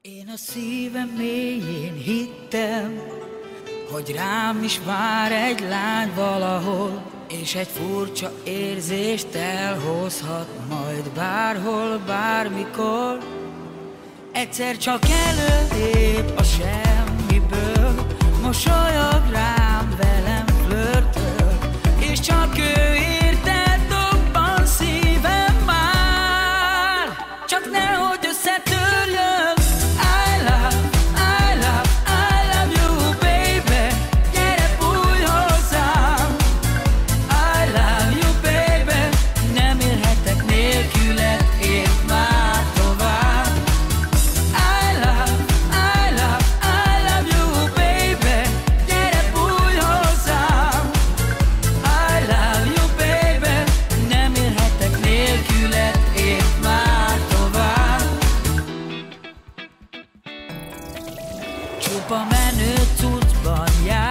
Én a szívem mélyén hittem, hogy rám is vár egy lány valahol, és egy furcsa érzést elhozhat majd bárhol, bármikor. Egyszer csak előlép a semmiből, mosolyog rám, velem flörtöl, és csak ő érte dobban szívem már. Csak nehogy összetörjön. Csupa menő cuccban jár,